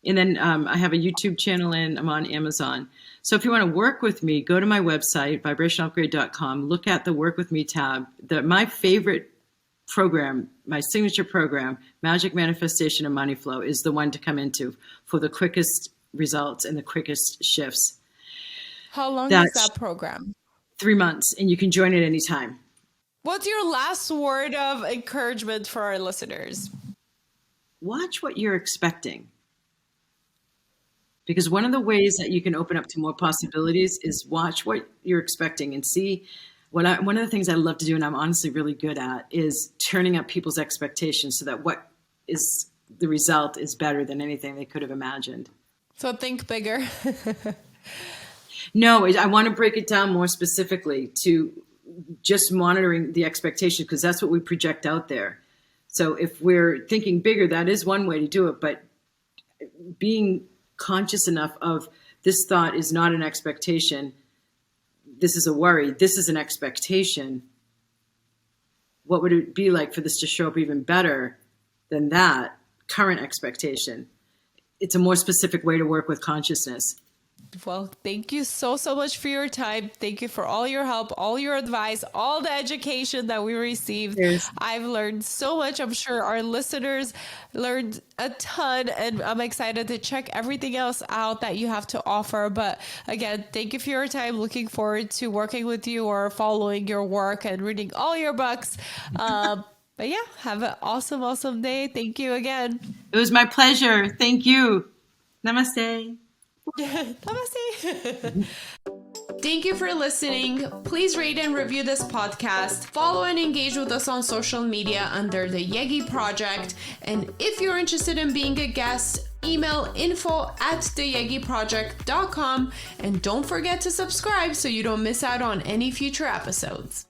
And then I have a YouTube channel and I'm on Amazon. So if you want to work with me, go to my website, vibrationalupgrade.com, look at the Work With Me tab. My favorite program, my signature program, Magic Manifestation and Money Flow, is the one to come into for the quickest results and the quickest shifts. How long is that program? 3 months, and you can join it anytime. What's your last word of encouragement for our listeners? Watch what you're expecting. Because one of the ways that you can open up to more possibilities is watch what you're expecting and see. One of the things I love to do, and I'm honestly really good at, is turning up people's expectations so that what is the result is better than anything they could have imagined. So think bigger. No, I want to break it down more specifically to just monitoring the expectation, because that's what we project out there. So if we're thinking bigger, that is one way to do it. But being conscious enough of this thought is not an expectation. This is a worry. This is an expectation. What would it be like for this to show up even better than that current expectation? It's a more specific way to work with consciousness. Well, thank you so much for your time. Thank you for all your help, all your advice, all the education that we received. Yes. I've learned so much. I'm sure our listeners learned a ton, and I'm excited to check everything else out that you have to offer. But again, thank you for your time. Looking forward to working with you or following your work and reading all your books. But yeah, have an awesome day. Thank you again. It was my pleasure. Thank you. Namaste. Namaste. Thank you for listening. Please rate and review this podcast. Follow and engage with us on social media under the Yegi Project. And if you're interested in being a guest, email info@theyegiproject.com, and don't forget to subscribe so you don't miss out on any future episodes.